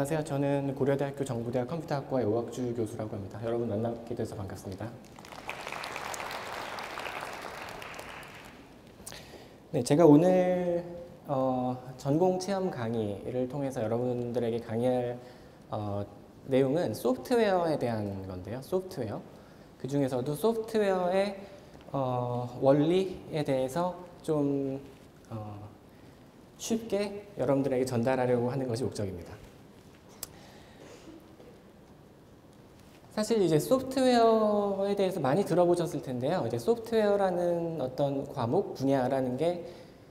안녕하세요. 저는 고려대학교 정부대학 컴퓨터학과의 오학주 교수라고 합니다. 여러분 만나게 돼서 반갑습니다. 네, 제가 오늘 전공 체험 강의를 통해서 여러분들에게 강의할 내용은 소프트웨어에 대한 건데요. 소프트웨어. 그 중에서도 소프트웨어의 원리에 대해서 좀 쉽게 여러분들에게 전달하려고 하는 것이 목적입니다. 사실 이제 소프트웨어에 대해서 많이 들어보셨을 텐데요. 이제 소프트웨어라는 어떤 과목, 분야라는 게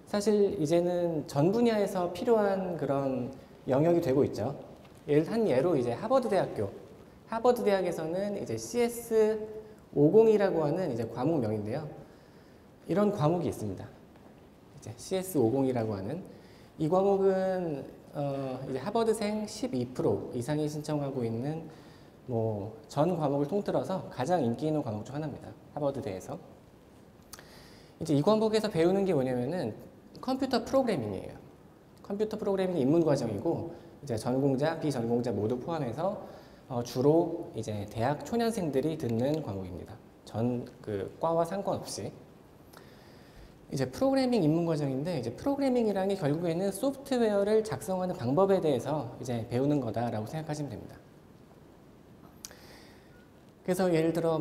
사실 이제는 전 분야에서 필요한 그런 영역이 되고 있죠. 한 예로 이제 하버드 대학에서는 이제 CS50이라고 하는 이제 과목명인데요. 이런 과목이 있습니다. 이제 CS50이라고 하는 이 과목은 이제 하버드생 12% 이상이 신청하고 있는 전 과목을 통틀어서 가장 인기 있는 과목 중 하나입니다. 하버드대에서. 이제 이 과목에서 배우는 게 뭐냐면은 컴퓨터 프로그래밍이에요. 컴퓨터 프로그래밍이 입문 과정이고 이제 전공자, 비전공자 모두 포함해서 주로 이제 대학 초년생들이 듣는 과목입니다. 과와 상관없이. 이제 프로그래밍 입문 과정인데 이제 프로그래밍이라는 게 결국에는 소프트웨어를 작성하는 방법에 대해서 이제 배우는 거다라고 생각하시면 됩니다. 그래서 예를 들어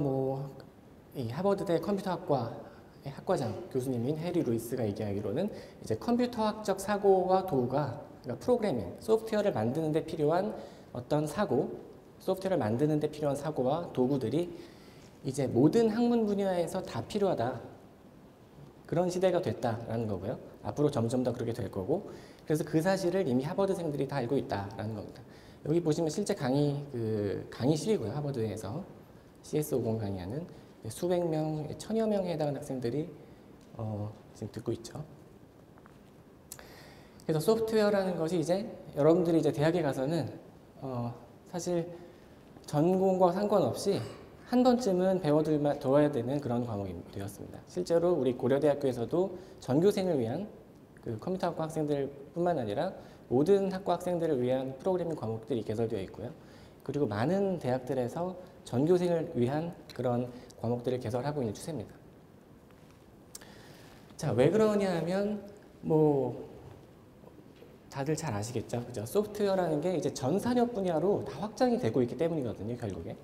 이 하버드대 컴퓨터학과의 학과장 교수님인 해리 루이스가 얘기하기로는 이제 컴퓨터학적 사고와 도구가 그러니까 프로그래밍, 소프트웨어를 만드는 데 필요한 어떤 소프트웨어를 만드는 데 필요한 사고와 도구들이 이제 모든 학문 분야에서 다 필요하다. 그런 시대가 됐다라는 거고요. 앞으로 점점 더 그렇게 될 거고. 그래서 그 사실을 이미 하버드생들이 다 알고 있다라는 겁니다. 여기 보시면 실제 강의실이고요. 하버드에서 CS50 강의하는 수백 명, 천여 명에 해당하는 학생들이 지금 듣고 있죠. 그래서 소프트웨어라는 것이 이제 여러분들이 이제 대학에 가서는 사실 전공과 상관없이 한 번쯤은 배워둬야 되는 그런 과목이 되었습니다. 실제로 우리 고려대학교에서도 전교생을 위한 그 컴퓨터학과 학생들뿐만 아니라 모든 학과 학생들을 위한 프로그래밍 과목들이 개설되어 있고요. 그리고 많은 대학들에서 전교생을 위한 그런 과목들을 개설하고 있는 추세입니다. 자, 왜 그러냐 하면 다들 잘 아시겠죠? 그죠? 소프트웨어라는 게 이제 전 산업 분야로 다 확장이 되고 있기 때문이거든요, 결국에.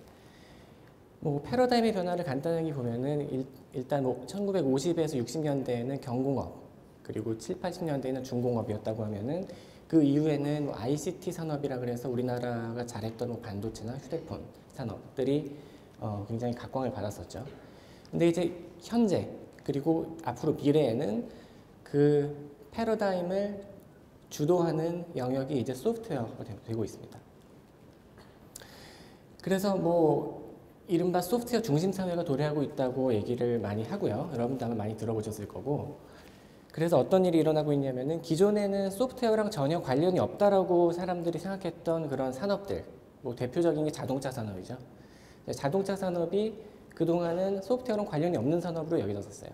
패러다임의 변화를 간단하게 보면은 일단 1950에서 60년대에는 경공업, 그리고 7, 80년대에는 중공업이었다고 하면은 그 이후에는 ICT 산업이라 그래서 우리나라가 잘했던 반도체나 휴대폰 산업들이 굉장히 각광을 받았었죠. 근데 이제 현재 그리고 앞으로 미래에는 그 패러다임을 주도하는 영역이 이제 소프트웨어가 되고 있습니다. 그래서 이른바 소프트웨어 중심 사회가 도래하고 있다고 얘기를 많이 하고요. 여러분도 아마 많이 들어보셨을 거고. 그래서 어떤 일이 일어나고 있냐면은 기존에는 소프트웨어랑 전혀 관련이 없다라고 사람들이 생각했던 그런 산업들, 대표적인 게 자동차 산업이죠. 자동차 산업이 그동안은 소프트웨어랑 관련이 없는 산업으로 여겨졌었어요.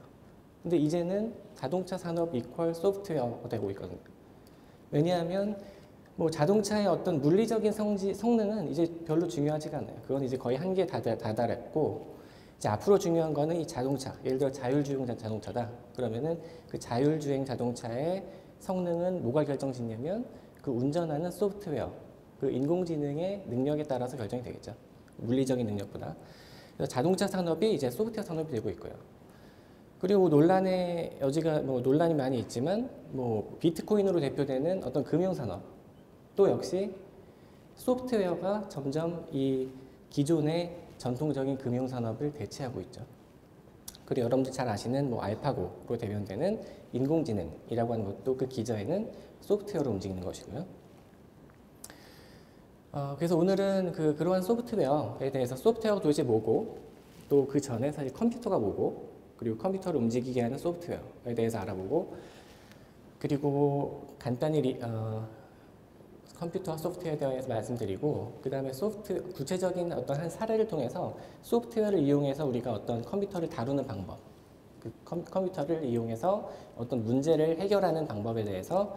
근데 이제는 자동차 산업 이퀄 소프트웨어가 되고 있거든요. 왜냐하면 자동차의 어떤 물리적인 성능은 이제 별로 중요하지가 않아요. 그건 이제 거의 한계에 다다랐고, 이제 앞으로 중요한 거는 이 자동차, 예를 들어 자율주행 자동차다. 그러면은 그 자율주행 자동차의 성능은 뭐가 결정짓냐면 그 운전하는 소프트웨어, 그 인공지능의 능력에 따라서 결정이 되겠죠. 물리적인 능력보다. 그래서 자동차 산업이 이제 소프트웨어 산업이 되고 있고요. 그리고 논란의 여지가 논란이 많이 있지만 비트코인으로 대표되는 어떤 금융산업 또 역시 소프트웨어가 점점 이 기존의 전통적인 금융산업을 대체하고 있죠. 그리고 여러분들 잘 아시는 알파고로 대변되는 인공지능이라고 하는 것도 그 기저에는 소프트웨어로 움직이는 것이고요. 그래서 오늘은 그러한 소프트웨어에 대해서 소프트웨어가 도대체 뭐고 또 그 전에 사실 컴퓨터가 뭐고 그리고 컴퓨터를 움직이게 하는 소프트웨어에 대해서 알아보고 그리고 간단히 컴퓨터와 소프트웨어에 대해서 말씀드리고 그 다음에 구체적인 어떤 한 사례를 통해서 소프트웨어를 이용해서 우리가 어떤 컴퓨터를 다루는 방법 컴퓨터를 이용해서 어떤 문제를 해결하는 방법에 대해서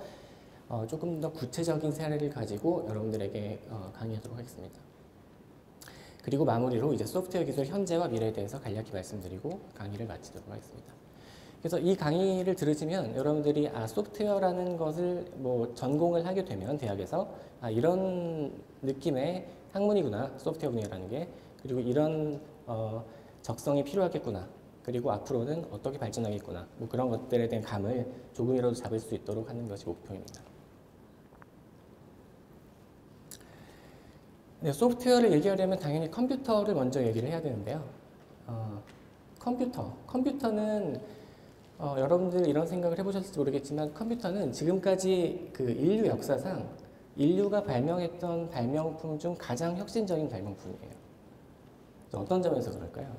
조금 더 구체적인 사례를 가지고 여러분들에게 강의하도록 하겠습니다. 그리고 마무리로 이제 소프트웨어 기술 현재와 미래에 대해서 간략히 말씀드리고 강의를 마치도록 하겠습니다. 그래서 이 강의를 들으시면 여러분들이 소프트웨어라는 것을 뭐 전공을 하게 되면 대학에서 이런 느낌의 학문이구나, 소프트웨어 분야라는 게. 그리고 이런 적성이 필요하겠구나. 그리고 앞으로는 어떻게 발전하겠구나. 뭐 그런 것들에 대한 감을 조금이라도 잡을 수 있도록 하는 것이 목표입니다. 네, 소프트웨어를 얘기하려면 당연히 컴퓨터를 먼저 얘기를 해야 되는데요. 컴퓨터는 여러분들 이런 생각을 해보셨을지 모르겠지만 컴퓨터는 지금까지 그 인류 역사상 인류가 발명했던 발명품 중 가장 혁신적인 발명품이에요. 어떤 점에서 그럴까요?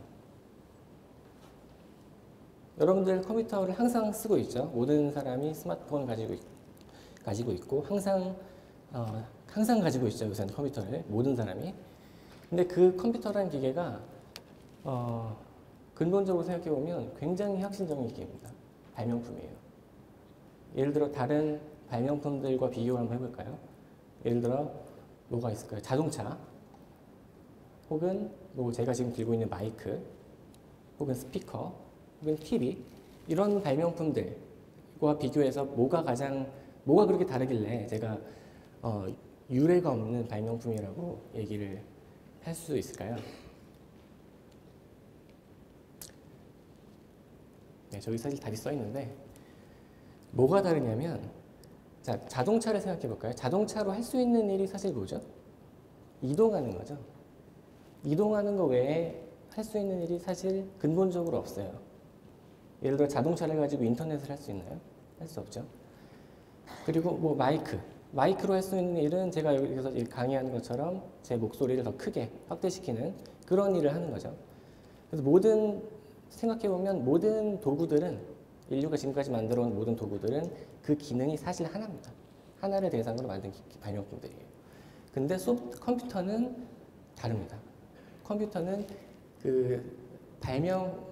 여러분들 컴퓨터를 항상 쓰고 있죠. 모든 사람이 스마트폰을 가지고 있고 항상 가지고 있죠. 요새는 컴퓨터를 모든 사람이. 근데 그 컴퓨터라는 기계가 근본적으로 생각해 보면 굉장히 혁신적인 기계입니다. 발명품이에요. 예를 들어 다른 발명품들과 비교를 한번 해볼까요? 예를 들어 뭐가 있을까요? 자동차, 혹은 뭐 제가 지금 들고 있는 마이크, 혹은 스피커, 혹은 TV, 이런 발명품들과 비교해서 뭐가 그렇게 다르길래 제가 유례가 없는 발명품이라고 얘기를 할 수 있을까요? 네, 저기 사실 답이 써 있는데 뭐가 다르냐면, 자, 자동차를 생각해 볼까요? 자동차로 할 수 있는 일이 사실 뭐죠? 이동하는 거죠. 이동하는 거 외에 할 수 있는 일이 사실 근본적으로 없어요. 예를 들어 자동차를 가지고 인터넷을 할 수 있나요? 할 수 없죠. 그리고 뭐 마이크로 할 수 있는 일은 제가 여기서 강의하는 것처럼 제 목소리를 더 크게 확대시키는 그런 일을 하는 거죠. 그래서 생각해보면 모든 도구들은, 인류가 지금까지 만들어 온 모든 도구들은 그 기능이 사실 하나입니다. 하나를 대상으로 만든 발명품들이에요. 근데 컴퓨터는 다릅니다. 컴퓨터는 그 발명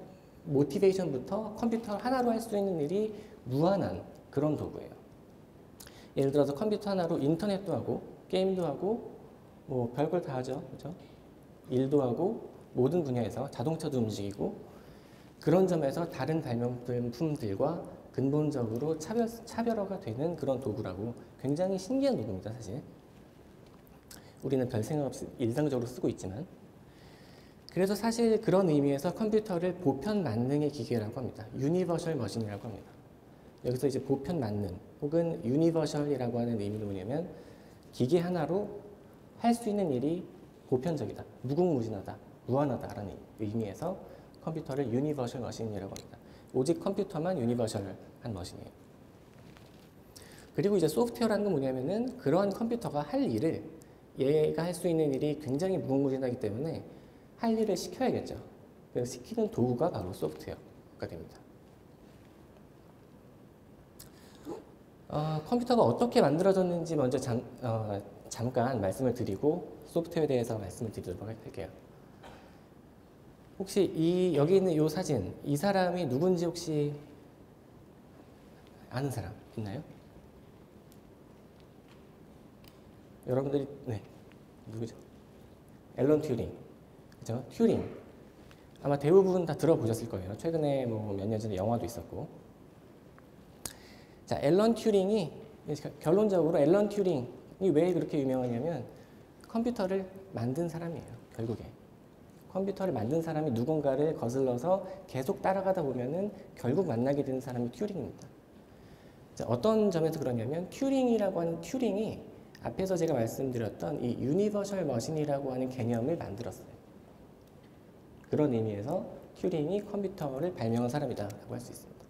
모티베이션부터 컴퓨터 하나로 할 수 있는 일이 무한한 그런 도구예요. 예를 들어서 컴퓨터 하나로 인터넷도 하고 게임도 하고 뭐 별걸 다 하죠. 그죠? 일도 하고 모든 분야에서 자동차도 움직이고, 그런 점에서 다른 발명품들과 근본적으로 차별화가 되는 그런 도구라고. 굉장히 신기한 도구입니다, 사실. 우리는 별 생각 없이 일상적으로 쓰고 있지만. 그래서 사실 그런 의미에서 컴퓨터를 보편 만능의 기계라고 합니다. 유니버셜 머신이라고 합니다. 여기서 이제 보편 만능 혹은 유니버셜이라고 하는 의미는 뭐냐면 기계 하나로 할 수 있는 일이 보편적이다, 무궁무진하다, 무한하다라는 의미에서 컴퓨터를 유니버셜 머신이라고 합니다. 오직 컴퓨터만 유니버셜한 머신이에요. 그리고 이제 소프트웨어라는 건 뭐냐면은 그러한 컴퓨터가 할 일을, 얘가 할 수 있는 일이 굉장히 무궁무진하기 때문에 할 일을 시켜야겠죠. 그래서 시키는 도구가 바로 소프트웨어가 됩니다. 컴퓨터가 어떻게 만들어졌는지 먼저 잠깐 말씀을 드리고 소프트웨어에 대해서 말씀을 드리도록 할게요. 혹시 여기 있는 이 사진, 이 사람이 누군지 혹시 아는 사람 있나요? 여러분들이, 네, 누구죠? 앨런 튜링, 그죠? 튜링. 아마 대부분 다 들어보셨을 거예요. 최근에 뭐 몇 년 전에 영화도 있었고. 자, 앨런 튜링이, 결론적으로 앨런 튜링이 왜 그렇게 유명하냐면 컴퓨터를 만든 사람이에요, 결국에. 컴퓨터를 만든 사람이 누군가를 거슬러서 계속 따라가다 보면은 결국 만나게 되는 사람이 튜링입니다. 자, 어떤 점에서 그러냐면 튜링이라고 하는 튜링이 앞에서 제가 말씀드렸던 이 유니버셜 머신이라고 하는 개념을 만들었어요. 그런 의미에서 튜링이 컴퓨터를 발명한 사람이다라고 할 수 있습니다.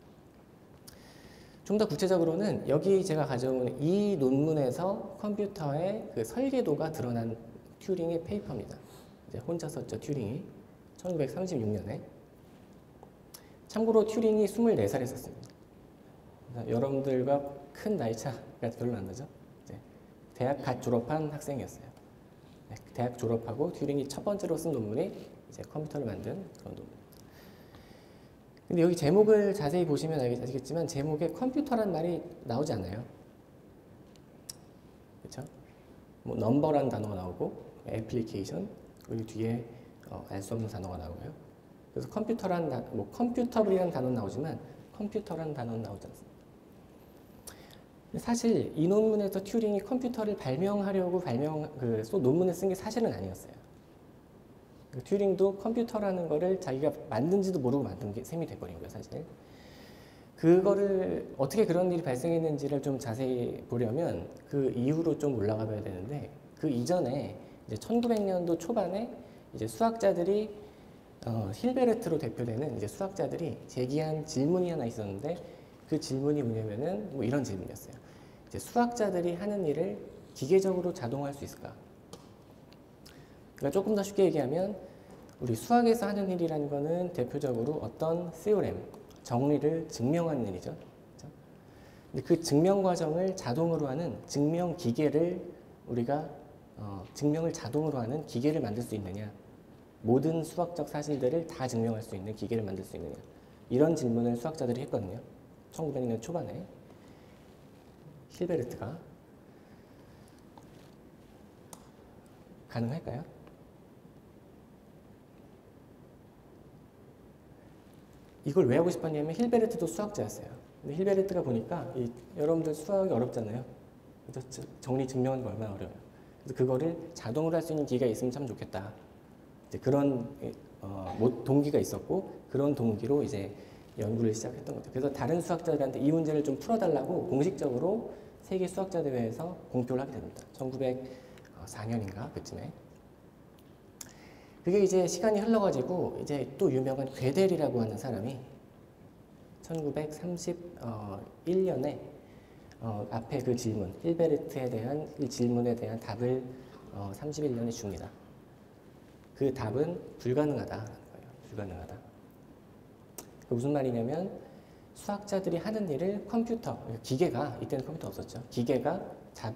좀 더 구체적으로는 여기 제가 가져온 이 논문에서 컴퓨터의 그 설계도가 드러난 튜링의 페이퍼입니다. 이제 혼자 썼죠, 튜링이. 1936년에. 참고로 튜링이 24살에 썼습니다. 여러분들과 큰 나이 차가 별로 안 나죠? 대학 갓 졸업한 학생이었어요. 대학 졸업하고 튜링이 첫 번째로 쓴 논문이 이제 컴퓨터를 만든 그런 논문. 근데 여기 제목을 자세히 보시면 아시겠지만 제목에 컴퓨터란 말이 나오지 않아요. 그렇죠? 뭐 넘버라는 단어가 나오고 애플리케이션 그리고 뒤에 알 수 없는 단어가 나오고요. 그래서 뭐 컴퓨터블이라는 단어는 나오지만 컴퓨터라는 단어는 나오지 않습니다. 사실 이 논문에서 튜링이 컴퓨터를 발명하려고 논문에 쓴 게 사실은 아니었어요. 튜링도 컴퓨터라는 거를 자기가 만든지도 모르고 만든 게 셈이 돼버린 거예요, 사실. 그거를 어떻게 그런 일이 발생했는지를 좀 자세히 보려면 그 이후로 좀 올라가 봐야 되는데, 그 이전에 이제 1900년도 초반에 이제 수학자들이 힐베르트로 대표되는 이제 수학자들이 제기한 질문이 하나 있었는데, 그 질문이 뭐냐면은 뭐 이런 질문이었어요. 이제 수학자들이 하는 일을 기계적으로 자동화할 수 있을까? 그러니까 조금 더 쉽게 얘기하면 우리 수학에서 하는 일이라는 거는 대표적으로 어떤 theorem, 정리를 증명하는 일이죠. 그렇죠? 근데 그 증명 과정을 자동으로 하는 증명 기계를 우리가 증명을 자동으로 하는 기계를 만들 수 있느냐? 모든 수학적 사실들을 다 증명할 수 있는 기계를 만들 수 있느냐? 이런 질문을 수학자들이 했거든요. 1900년 초반에 힐베르트가. 가능할까요? 이걸 왜 하고 싶었냐면 힐베르트도 수학자였어요. 근데 힐베르트가 보니까 여러분들 수학이 어렵잖아요. 그래서 정리 증명하는 거 얼마나 어려워요. 그래서 그거를 자동으로 할 수 있는 기계가 있으면 참 좋겠다. 이제 그런 동기가 있었고, 그런 동기로 이제 연구를 시작했던 거죠. 그래서 다른 수학자들한테 이 문제를 좀 풀어달라고 공식적으로 세계 수학자 대회에서 공표를 하게 됩니다. 1904년인가 그쯤에. 그게 이제 시간이 흘러가지고 이제 또 유명한 괴델이라고 하는 사람이 1931년에 앞에 그 질문, 힐베르트에 대한 이 질문에 대한 답을 31년에 줍니다. 그 답은 불가능하다라는 거예요. 불가능하다. 그 무슨 말이냐면 수학자들이 하는 일을 컴퓨터, 기계가, 이때는 컴퓨터 없었죠. 기계가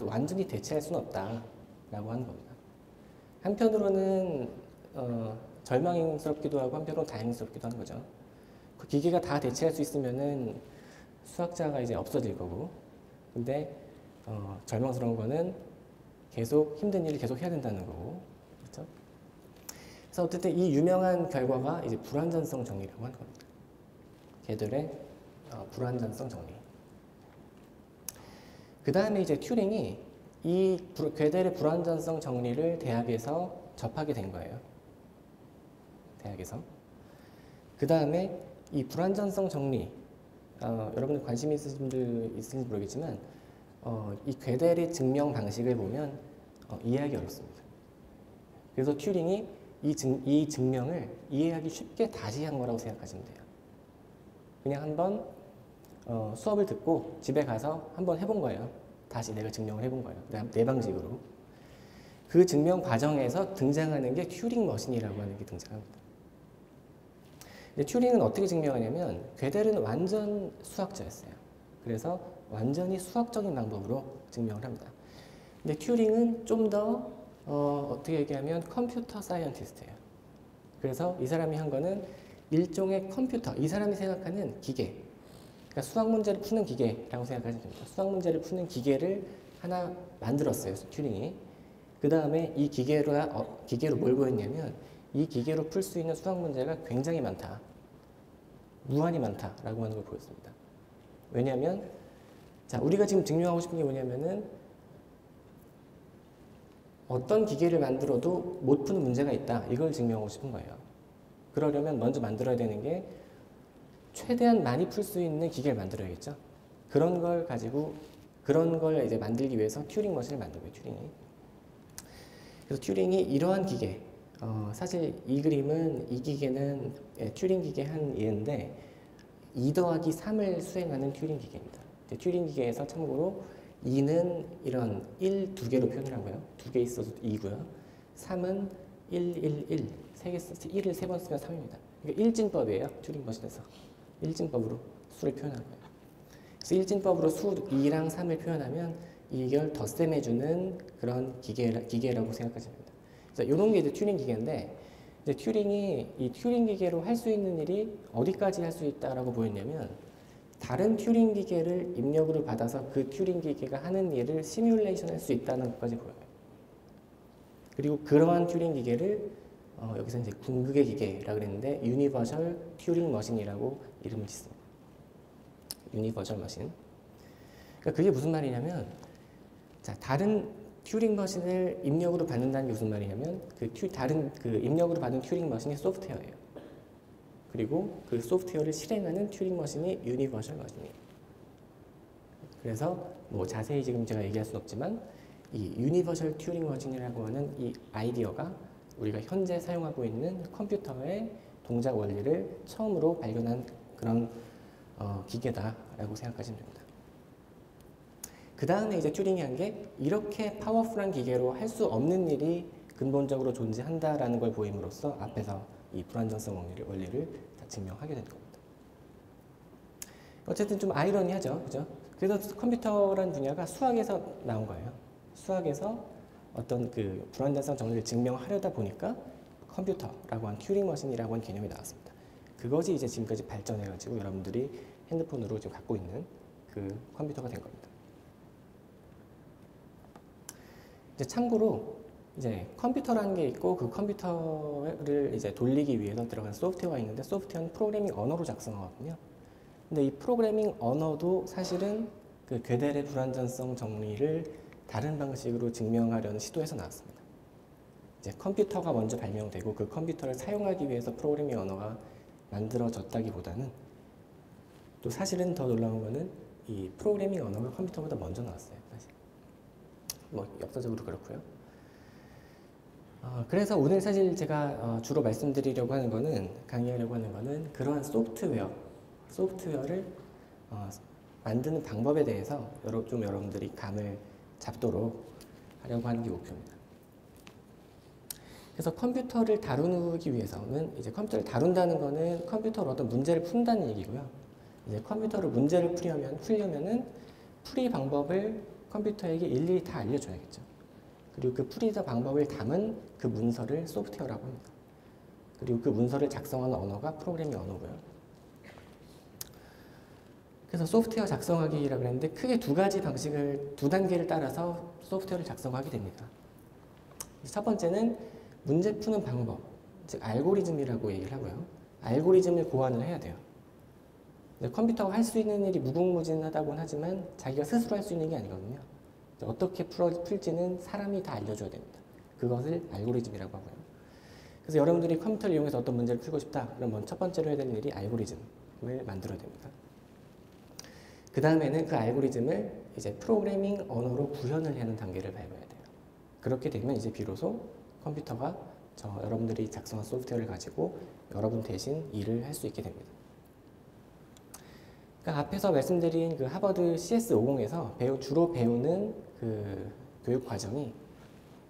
완전히 대체할 수는 없다라고 하는 겁니다. 한편으로는 절망스럽기도 하고 한편으로는 다행스럽기도 하는 거죠. 그 기계가 다 대체할 수 있으면은 수학자가 이제 없어질 거고, 근데 절망스러운 거는 계속 힘든 일을 계속 해야 된다는 거고, 그렇죠? 그래서 어쨌든 이 유명한 결과가 이제 불완전성 정리라고 하는 겁니다. 걔들의 불완전성 정리. 그 다음에 이제 튜링이 이 괴델의 불완전성 정리를 대학에서 접하게 된 거예요. 대학에서. 그 다음에 이 불완전성 정리, 여러분들 관심 있으신 분들 있을지 모르겠지만 이 괴델의 증명 방식을 보면 이해하기 어렵습니다. 그래서 튜링이 이 증명을 이해하기 쉽게 다시 한 거라고 생각하시면 돼요. 그냥 한번 수업을 듣고 집에 가서 한번 해본 거예요. 다시 내가 증명을 해본 거예요. 내 방식으로. 그 증명 과정에서 등장하는 게 튜링 머신이라고 하는 게 등장합니다. 근데 튜링은 어떻게 증명하냐면 괴델은 완전 수학자였어요. 그래서 완전히 수학적인 방법으로 증명을 합니다. 근데 튜링은 좀 더 어떻게 얘기하면 컴퓨터 사이언티스트예요. 그래서 이 사람이 한 거는 일종의 컴퓨터, 이 사람이 생각하는 기계, 그러니까 수학 문제를 푸는 기계라고 생각하시면 됩니다. 수학 문제를 푸는 기계를 하나 만들었어요, 튜링이. 그 다음에 이 기계로 뭘 보였냐면 이 기계로 풀 수 있는 수학 문제가 굉장히 많다. 무한히 많다라고 하는 걸 보였습니다. 왜냐하면 자, 우리가 지금 증명하고 싶은 게 뭐냐면은 어떤 기계를 만들어도 못 푸는 문제가 있다. 이걸 증명하고 싶은 거예요. 그러려면 먼저 만들어야 되는 게 최대한 많이 풀 수 있는 기계를 만들어야겠죠. 그런 걸 이제 만들기 위해서 튜링 머신을 만든 거예요, 튜링이. 그래서 튜링이 이러한 기계, 사실 이 그림은 이 기계는 튜링 기계 한 예인데 2 더하기 3을 수행하는 튜링 기계입니다. 튜링 기계에서 참고로 2는 이런 1, 2개로 표현을 하고요. 2개 있어서 2고요. 3은 1, 1, 1. 1을 3번 쓰면 3입니다. 그러니까 일진법이에요. 튜링 머신에서. 일진법으로 수를 표현하는 거예요. 그래서 일진법으로 수 2랑 3을 표현하면 이걸 덧셈해주는 그런 기계라고 생각하시면 됩니다. 그래서 이런 게 이제 튜링 기계인데, 이제 튜링이 이 튜링 기계로 할 수 있는 일이 어디까지 할 수 있다라고 보였냐면 다른 튜링 기계를 입력으로 받아서 그 튜링 기계가 하는 일을 시뮬레이션 할 수 있다는 것까지 보여요. 그리고 그러한 튜링 기계를 여기서 이제 궁극의 기계라 그랬는데 유니버셜 튜링 머신이라고 이름을 짓습니다. 유니버셜 머신. 그러니까 그게 무슨 말이냐면, 자, 다른 튜링 머신을 입력으로 받는다는 게 무슨 말이냐면, 다른 입력으로 받은 튜링 머신이 소프트웨어예요. 그리고 그 소프트웨어를 실행하는 튜링 머신이 유니버셜 머신이에요. 그래서 뭐 자세히 지금 제가 얘기할 수는 없지만 이 유니버셜 튜링 머신이라고 하는 이 아이디어가 우리가 현재 사용하고 있는 컴퓨터의 동작 원리를 처음으로 발견한 그런 기계다라고 생각하시면 됩니다. 그 다음에 이제 튜링이 한 게 이렇게 파워풀한 기계로 할 수 없는 일이 근본적으로 존재한다라는 걸 보임으로써 앞에서 이 불완전성 원리를 다 증명하게 된 겁니다. 어쨌든 좀 아이러니하죠, 그죠? 그래서 컴퓨터라는 분야가 수학에서 나온 거예요. 수학에서 어떤 그 불완전성 정리를 증명하려다 보니까 컴퓨터라고 한 튜링 머신이라고 한 개념이 나왔습니다. 그것이 이제 지금까지 발전해가지고 여러분들이 핸드폰으로 지금 갖고 있는 그 컴퓨터가 된 겁니다. 이제 참고로 이제 컴퓨터라는 게 있고 그 컴퓨터를 이제 돌리기 위해서 들어간 소프트웨어가 있는데 소프트웨어는 프로그래밍 언어로 작성하거든요. 근데 이 프로그래밍 언어도 사실은 그 gödel의 불완전성 정리를 다른 방식으로 증명하려는 시도에서 나왔습니다. 이제 컴퓨터가 먼저 발명되고 그 컴퓨터를 사용하기 위해서 프로그래밍 언어가 만들어졌다기보다는 또 사실은 더 놀라운 거는 이 프로그래밍 언어가 컴퓨터보다 먼저 나왔어요. 사실. 뭐 역사적으로 그렇고요. 그래서 오늘 사실 제가 주로 말씀드리려고 하는 거는, 강의하려고 하는 거는 그러한 소프트웨어를 만드는 방법에 대해서 좀 여러분들이 감을 잡도록 하려고 하는 게 목표입니다. 그래서 컴퓨터를 다루기 위해서는 이제 컴퓨터를 다룬다는 거는 컴퓨터로 어떤 문제를 푼다는 얘기고요. 이제 컴퓨터로 문제를 풀려면은 풀이 방법을 컴퓨터에게 일일이 다 알려줘야겠죠. 그리고 그 풀이자 방법을 담은 그 문서를 소프트웨어라고 합니다. 그리고 그 문서를 작성하는 언어가 프로그래밍 언어고요. 그래서 소프트웨어 작성하기라고 했는데 크게 두 단계를 따라서 소프트웨어를 작성하게 됩니다. 첫 번째는 문제 푸는 방법, 즉 알고리즘이라고 얘기를 하고요. 알고리즘을 고안을 해야 돼요. 컴퓨터가 할 수 있는 일이 무궁무진하다고는 하지만 자기가 스스로 할 수 있는 게 아니거든요. 어떻게 풀지는 사람이 다 알려줘야 됩니다. 그것을 알고리즘이라고 하고요. 그래서 여러분들이 컴퓨터를 이용해서 어떤 문제를 풀고 싶다, 그러면 첫 번째로 해야 될 일이 알고리즘을 만들어야 됩니다. 그 다음에는 그 알고리즘을 이제 프로그래밍 언어로 구현을 하는 단계를 밟아야 돼요. 그렇게 되면 이제 비로소 컴퓨터가 여러분들이 작성한 소프트웨어를 가지고 여러분 대신 일을 할 수 있게 됩니다. 그러니까 앞에서 말씀드린 그 하버드 CS50에서 주로 배우는 그 교육 과정이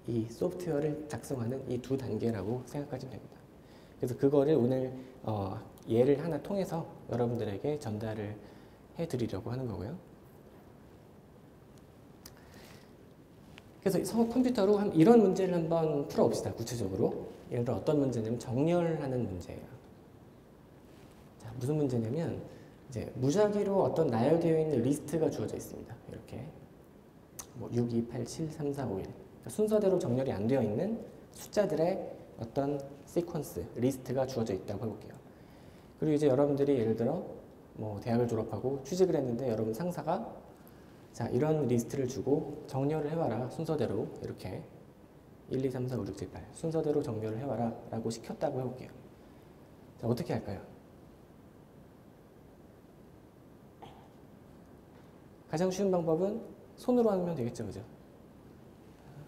이 소프트웨어를 작성하는 이 두 단계라고 생각하시면 됩니다. 그래서 그거를 오늘 예를 하나 통해서 여러분들에게 전달을 해드리려고 하는 거고요. 그래서 컴퓨터로 이런 문제를 한번 풀어봅시다. 구체적으로. 예를 들어 어떤 문제냐면 정렬하는 문제예요. 자, 무슨 문제냐면 이제 무작위로 어떤 나열되어 있는 리스트가 주어져 있습니다. 이렇게 뭐 6, 2, 8, 7, 3, 4, 5, 1 그러니까 순서대로 정렬이 안 되어 있는 숫자들의 어떤 시퀀스, 리스트가 주어져 있다고 해볼게요. 그리고 이제 여러분들이 예를 들어 뭐 대학을 졸업하고 취직을 했는데 여러분 상사가 자 이런 리스트를 주고 정렬을 해와라 순서대로 이렇게 1, 2, 3, 4, 5, 6, 7, 8 순서대로 정렬을 해와라 라고 시켰다고 해볼게요. 자 어떻게 할까요? 가장 쉬운 방법은 손으로 하면 되겠죠, 그죠?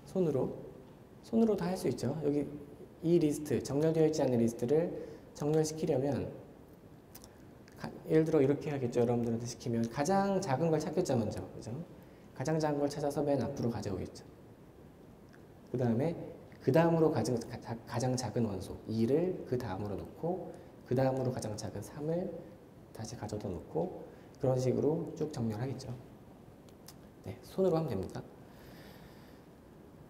손으로 다 할 수 있죠. 여기 이 리스트, 정렬되어 있지 않은 리스트를 정렬시키려면 예를 들어 이렇게 하겠죠. 여러분들한테 시키면 가장 작은 걸 찾겠죠, 먼저. 그죠? 가장 작은 걸 찾아서 맨 앞으로 가져오겠죠. 그 다음으로 가장 작은 원소 2를 그 다음으로 놓고 그 다음으로 가장 작은 3을 다시 가져다 놓고 그런 식으로 쭉 정렬하겠죠. 네, 손으로 하면 됩니다.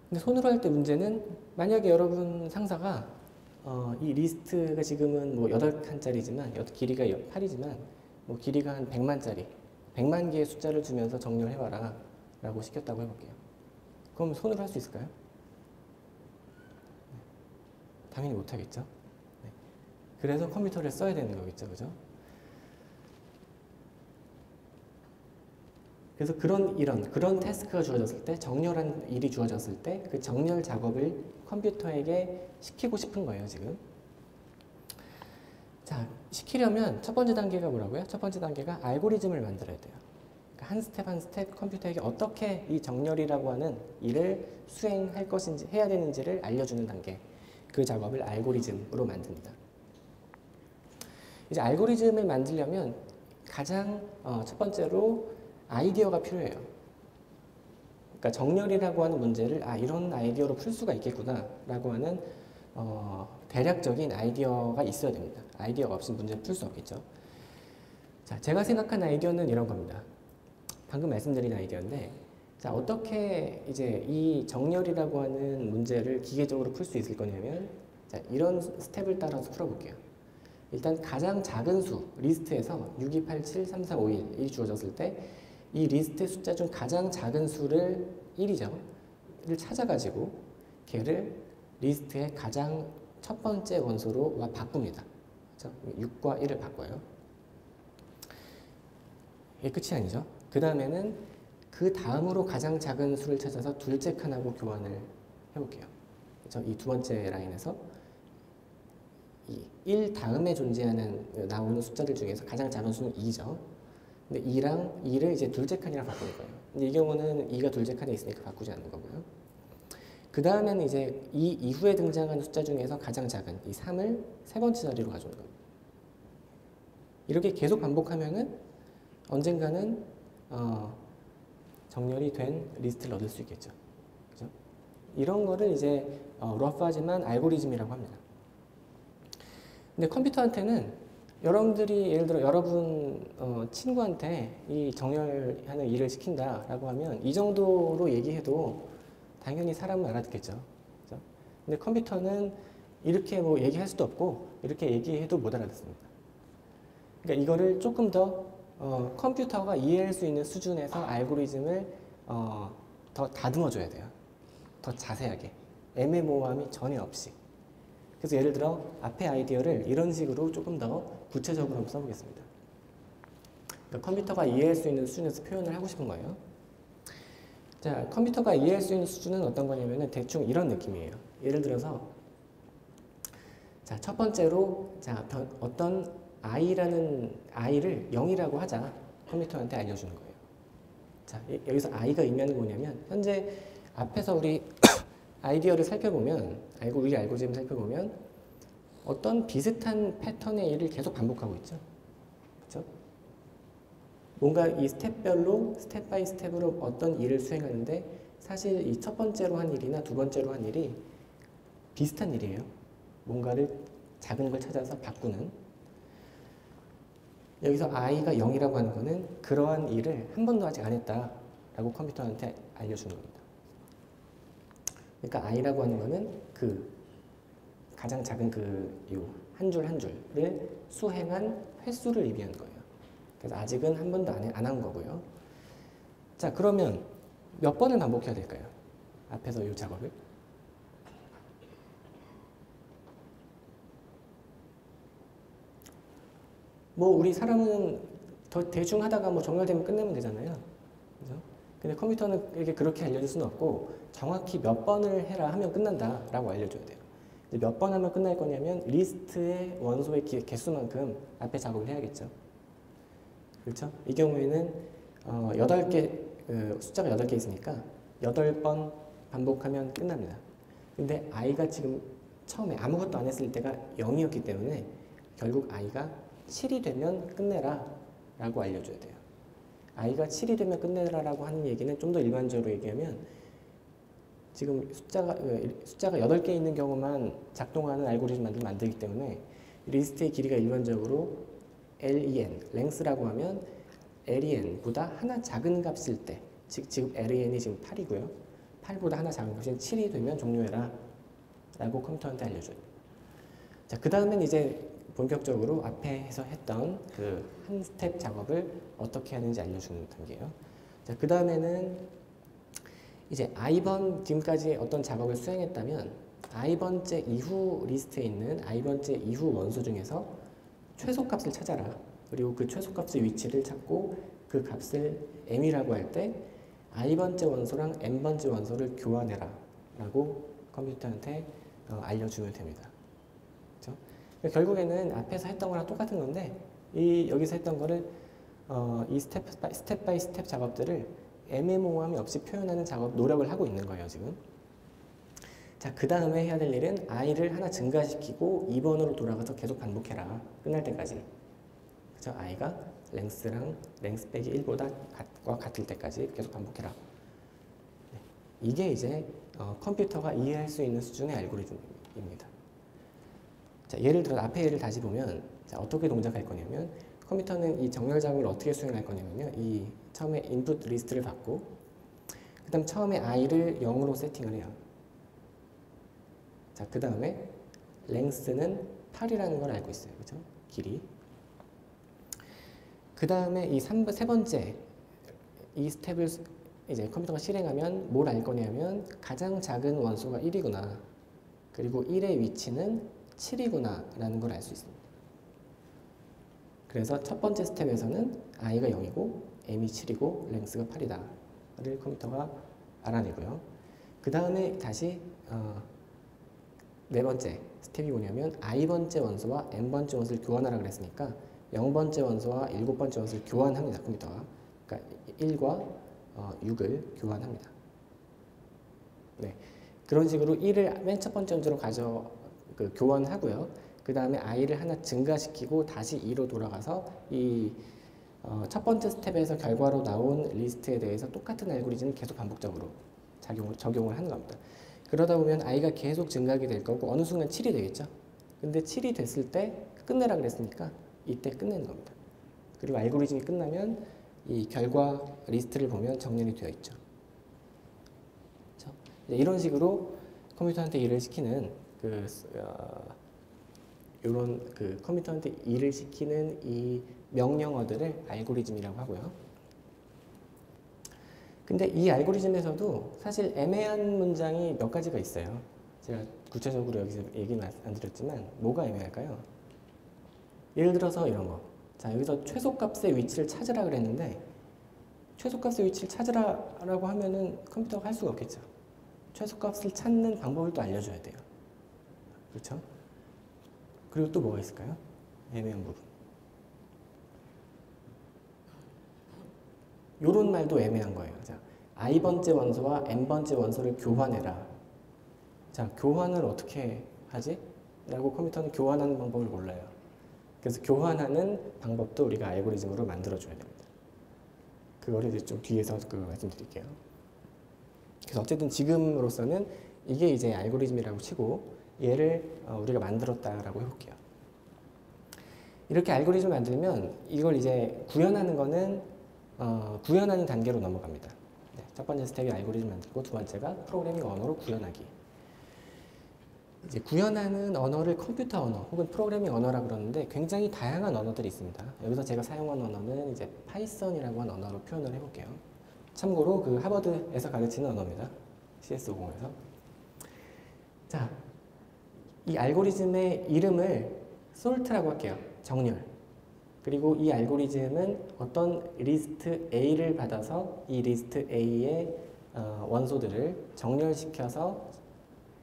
근데 손으로 할 때 문제는 만약에 여러분 상사가 이 리스트가 지금은 뭐 8칸짜리지만 길이가 8이지만 뭐 길이가 한 100만짜리 100만 개의 숫자를 주면서 정렬 해봐라 라고 시켰다고 해볼게요. 그럼 손으로 할 수 있을까요? 당연히 못하겠죠. 네. 그래서 컴퓨터를 써야 되는 거겠죠. 그죠? 그래서 그런 태스크가 주어졌을 때, 정렬한 일이 주어졌을 때 그 정렬 작업을 컴퓨터에게 시키고 싶은 거예요, 지금. 자, 시키려면 첫 번째 단계가 뭐라고요? 첫 번째 단계가 알고리즘을 만들어야 돼요. 그러니까 한 스텝 한 스텝 컴퓨터에게 어떻게 이 정렬이라고 하는 일을 수행할 것인지, 해야 되는지를 알려주는 단계. 그 작업을 알고리즘으로 만듭니다. 이제 알고리즘을 만들려면 가장 첫 번째로 아이디어가 필요해요. 그러니까 정렬이라고 하는 문제를 이런 아이디어로 풀 수가 있겠구나 라고 하는 대략적인 아이디어가 있어야 됩니다. 아이디어가 없으면 문제를 풀 수 없겠죠. 자, 제가 생각한 아이디어는 이런 겁니다. 방금 말씀드린 아이디어인데, 자, 어떻게 이제 이 정렬이라고 하는 문제를 기계적으로 풀 수 있을 거냐면, 자, 이런 스텝을 따라서 풀어볼게요. 일단 가장 작은 수, 리스트에서 62873451이 주어졌을 때 이 리스트 숫자 중 가장 작은 수를 1이죠. 를 찾아가지고 걔를 리스트의 가장 첫 번째 원소로 바꿉니다. 그렇죠? 6과 1을 바꿔요. 이게 끝이 아니죠. 그 다음에는 그 다음으로 가장 작은 수를 찾아서 둘째 칸하고 교환을 해볼게요. 그렇죠? 이 두 번째 라인에서 이 1 다음에 나오는 숫자들 중에서 가장 작은 수는 2죠. 근데 2를 이제 둘째 칸이랑 바꾸는 거예요. 근데 이 경우는 2가 둘째 칸에 있으니까 바꾸지 않는 거고요. 그 다음에는 이제 이 이후에 등장하는 숫자 중에서 가장 작은 이 3을 세 번째 자리로 가져오는 거예요. 이렇게 계속 반복하면은 언젠가는 정렬이 된 리스트를 얻을 수 있겠죠. 그죠? 이런 거를 이제 러프하지만 알고리즘이라고 합니다. 근데 컴퓨터한테는 여러분들이 예를 들어 여러분 친구한테 이 정렬하는 일을 시킨다라고 하면 이 정도로 얘기해도 당연히 사람은 알아듣겠죠. 그죠? 근데 컴퓨터는 이렇게 뭐 얘기할 수도 없고 이렇게 얘기해도 못 알아듣습니다. 그러니까 이거를 조금 더 컴퓨터가 이해할 수 있는 수준에서 알고리즘을 더 다듬어 줘야 돼요. 더 자세하게. 애매모호함이 전혀 없이. 그래서 예를 들어 앞에 아이디어를 이런 식으로 조금 더 구체적으로 한번 써보겠습니다. 그러니까 컴퓨터가 이해할 수 있는 수준에서 표현을 하고 싶은 거예요. 자, 컴퓨터가 이해할 수 있는 수준은 어떤 거냐면은 대충 이런 느낌이에요. 예를 들어서 자, 첫 번째로 자, 어떤 i라는 i를 0이라고 하자. 컴퓨터한테 알려주는 거예요. 자, 여기서 i가 의미하는 게 뭐냐면 현재 앞에서 우리 아이디어를 살펴보면 우리 알고리즘을 살펴보면 어떤 비슷한 패턴의 일을 계속 반복하고 있죠. 그렇죠? 뭔가 이 스텝별로 스텝 바이 스텝으로 어떤 일을 수행하는데 사실 이 첫 번째로 한 일이나 두 번째로 한 일이 비슷한 일이에요. 뭔가를 작은 걸 찾아서 바꾸는. 여기서 i가 0이라고 하는 거는 그러한 일을 한 번도 아직 안 했다라고 컴퓨터한테 알려주는 겁니다. 그러니까 i라고 하는 거는 그 가장 작은 한 줄 한 줄을 수행한 횟수를 의미하는 거예요. 그래서 아직은 한 번도 안 한 거고요. 자, 그러면 몇 번을 반복해야 될까요? 앞에서 이 작업을. 뭐 우리 사람은 더 대충 하다가 뭐 정렬되면 끝내면 되잖아요. 그죠? 근데 컴퓨터는 이렇게 그렇게 알려줄 수는 없고 정확히 몇 번을 해라 하면 끝난다라고 알려줘야 돼요. 몇 번 하면 끝날 거냐면 리스트의 원소의 개수만큼 앞에 작업을 해야겠죠. 그렇죠? 이 경우에는 8개, 숫자가 8개 있으니까 8번 반복하면 끝납니다. 근데 i가 지금 처음에 아무것도 안 했을 때가 0이었기 때문에 결국 i가 7이 되면 끝내라 라고 알려줘야 돼요. i가 7이 되면 끝내라 라고 하는 얘기는 좀 더 일반적으로 얘기하면 지금 숫자가 8개 있는 경우만 작동하는 알고리즘 만들면 안 되기 때문에 리스트의 길이가 일반적으로 len, length라고 하면 len보다 하나 작은 값일 때, 지금 len이 지금 8이고요. 8보다 하나 작은 값인 7이 되면 종료해라 라고 컴퓨터한테 알려줘요. 자, 그 다음엔 이제 본격적으로 앞에서 했던 그 한 스텝 작업을 어떻게 하는지 알려주는 단계예요. 자, 그 다음에는 이제 i번 지금까지 어떤 작업을 수행했다면 i번째 이후 리스트에 있는 i번째 이후 원소 중에서 최소값을 찾아라. 그리고 그 최소값의 위치를 찾고 그 값을 m이라고 할 때 i번째 원소랑 n번째 원소를 교환해라 라고 컴퓨터한테 알려주면 됩니다. 그렇죠? 결국에는 앞에서 했던 거랑 똑같은 건데 여기서 했던 거를 이 스텝 바이 스텝 작업들을 애매모호함이 없이 표현하는 작업 노력을 하고 있는 거예요 지금. 자, 그 다음에 해야 될 일은 i를 하나 증가시키고 2번으로 돌아가서 계속 반복해라. 끝날 때까지. 그죠? i가 length랑 length 빼기 1보다 같을 때까지 계속 반복해라. 네. 이게 이제 컴퓨터가 이해할 수 있는 수준의 알고리즘입니다. 자, 예를 들어 앞에 예를 다시 보면 자, 어떻게 동작할 거냐면 컴퓨터는 이 정렬 작업을 어떻게 수행할 거냐면요. 이 처음에 인풋 리스트를 받고 그 다음 처음에 i를 0으로 세팅을 해요. 자, 그 다음에 length는 8이라는 걸 알고 있어요. 그죠? 길이. 그 다음에 이 세 번째 이 스텝을 이제 컴퓨터가 실행하면 뭘 알 거냐면 가장 작은 원소가 1이구나. 그리고 1의 위치는 7이구나 라는 걸 알 수 있습니다. 그래서 첫 번째 스텝에서는 i가 0이고 m이 7이고 length가 8이다를 컴퓨터가 알아내고요. 그 다음에 다시 네 번째 스텝이 뭐냐면 i번째 원소와 n번째 원소를 교환하라 그랬으니까 0번째 원소와 7번째 원소를 교환합니다. 컴퓨터가. 그러니까 1과 6을 교환합니다. 네. 그런 식으로 1을 맨 첫 번째 원소로 교환하고요. 그 다음에 i를 하나 증가시키고 다시 2로 돌아가서 이 첫 번째 스텝에서 결과로 나온 리스트에 대해서 똑같은 알고리즘을 계속 반복적으로 적용을 하는 겁니다. 그러다 보면 i가 계속 증가하게 될 거고 어느 순간 7이 되겠죠. 근데 7이 됐을 때 끝내라 그랬으니까 이때 끝내는 겁니다. 그리고 알고리즘이 끝나면 이 결과 리스트를 보면 정렬이 되어 있죠. 그렇죠? 이런 식으로 컴퓨터한테 일을 시키는 이런 컴퓨터한테 일을 시키는 이 명령어들을 알고리즘이라고 하고요. 근데 이 알고리즘에서도 사실 애매한 문장이 몇 가지가 있어요. 제가 구체적으로 여기서 얘기는 안 드렸지만 뭐가 애매할까요? 예를 들어서 이런 거. 자, 여기서 최소값의 위치를 찾으라 그랬는데 최소값의 위치를 찾으라고 하면은 컴퓨터가 할 수가 없겠죠. 최소값을 찾는 방법을 또 알려줘야 돼요. 그렇죠? 그리고 또 뭐가 있을까요? 애매한 부분. 요런 말도 애매한 거예요. 자, i번째 원소와 n번째 원소를 교환해라. 자, 교환을 어떻게 하지? 라고 컴퓨터는 교환하는 방법을 몰라요. 그래서 교환하는 방법도 우리가 알고리즘으로 만들어줘야 됩니다. 그거를 이제 좀 뒤에서 말씀드릴게요. 그래서 어쨌든 지금으로서는 이게 이제 알고리즘이라고 치고 얘를 우리가 만들었다라고 해볼게요. 이렇게 알고리즘을 만들면 이걸 이제 구현하는 거는 구현하는 단계로 넘어갑니다. 네, 첫 번째 스텝이 알고리즘 만들고 두 번째가 프로그래밍 언어로 구현하기. 이제 구현하는 언어를 컴퓨터 언어 혹은 프로그래밍 언어라 그러는데 굉장히 다양한 언어들이 있습니다. 여기서 제가 사용한 언어는 이제 파이썬이라고 하는 언어로 표현을 해볼게요. 참고로 그 하버드에서 가르치는 언어입니다. CS50에서. 자, 이 알고리즘의 이름을 솔트라고 할게요. 정렬. 그리고 이 알고리즘은 어떤 리스트 A를 받아서 이 리스트 A의 원소들을 정렬시켜서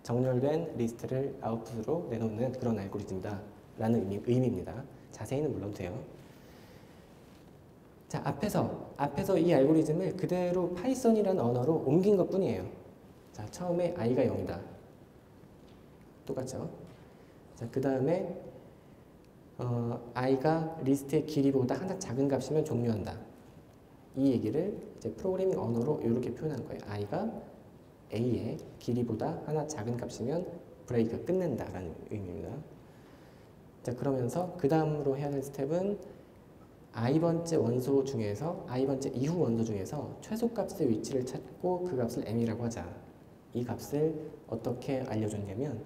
정렬된 리스트를 아웃풋으로 내놓는 그런 알고리즘이다 라는 의미입니다. 자세히는 물론 돼요. 자, 앞에서 이 알고리즘을 그대로 파이썬이라는 언어로 옮긴 것 뿐이에요. 자, 처음에 i가 0이다. 똑같죠? 자, 그 다음에 i가 리스트의 길이보다 하나 작은 값이면 종료한다. 이 얘기를 이제 프로그래밍 언어로 이렇게 표현하는 거예요. i가 a의 길이보다 하나 작은 값이면 브레이크가 끝낸다라는 의미입니다. 자, 그러면서 그 다음으로 해야 될 스텝은 i번째 원소 중에서 i번째 이후 원소 중에서 최소값의 위치를 찾고 그 값을 m이라고 하자. 이 값을 어떻게 알려줬냐면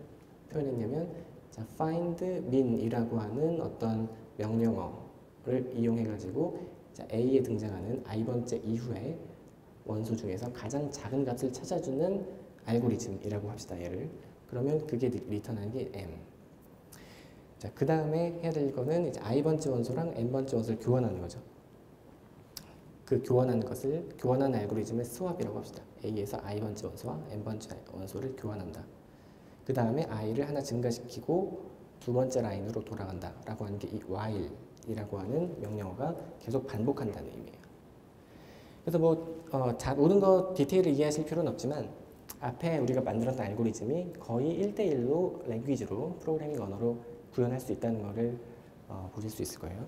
표현했냐면 자, 자, find min이라고 하는 어떤 명령어를 이용해 가지고 자, A에 등장하는 i번째 이후에 원소 중에서 가장 작은 값을 찾아주는 알고리즘이라고 합시다. 얘를. 그러면 그게 리턴하는 게 m. 자, 그 다음에 해야 될 거는 이제 i번째 원소랑 n번째 원소를 교환하는 거죠. 그 교환하는 것을 교환하는 알고리즘을 스왑이라고 합시다. A에서 i번째 원소와 n번째 원소를 교환한다. 그 다음에 i를 하나 증가시키고 두 번째 라인으로 돌아간다 라고 하는 게 이 while이라고 하는 명령어가 계속 반복한다는 의미예요. 그래서 모든 거 디테일을 이해하실 필요는 없지만 앞에 우리가 만들었던 알고리즘이 거의 1대1로 랭귀지로 프로그래밍 언어로 구현할 수 있다는 것을 보실 수 있을 거예요.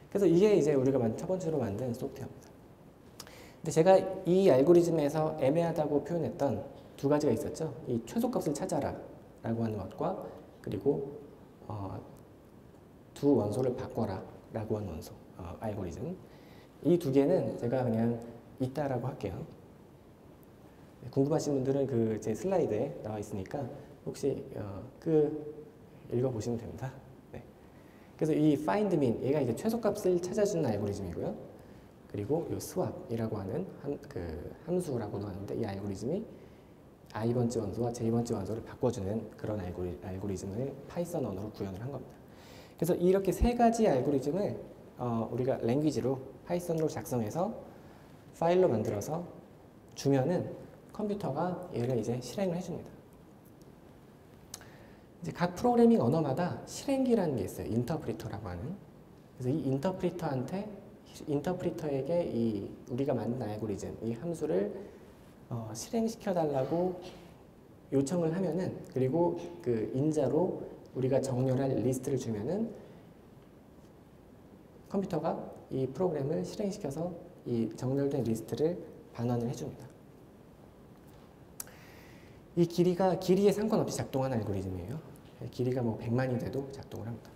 그래서 이게 이제 우리가 첫 번째로 만든 소프트웨어입니다. 근데 제가 이 알고리즘에서 애매하다고 표현했던 두 가지가 있었죠. 이 최소값을 찾아라 라고 하는 것과 그리고 두 원소를 바꿔라 라고 하는 원소 알고리즘. 이 두 개는 제가 그냥 있다라고 할게요. 궁금하신 분들은 그 제 슬라이드에 나와 있으니까 혹시 읽어보시면 됩니다. 네. 그래서 이 find min 얘가 이제 최소값을 찾아주는 알고리즘이고요. 그리고 이 swap이라고 하는 함수라고도 하는데 이 알고리즘이 i번째 원소와 j번째 원소를 바꿔주는 그런 알고리즘을 파이썬 언어로 구현을 한 겁니다. 그래서 이렇게 세 가지 알고리즘을 우리가 랭귀지로 파이썬으로 작성해서 파일로 만들어서 주면은 컴퓨터가 얘를 이제 실행을 해줍니다. 이제 각 프로그래밍 언어마다 실행기라는 게 있어요. 인터프리터라고 하는. 그래서 이 인터프리터에게 우리가 만든 알고리즘, 이 함수를 실행시켜 달라고 요청을 하면은 그리고 그 인자로 우리가 정렬할 리스트를 주면은 컴퓨터가 이 프로그램을 실행시켜서 이 정렬된 리스트를 반환을 해줍니다. 이 길이에 상관없이 작동하는 알고리즘이에요. 길이가 100만이 돼도 작동을 합니다.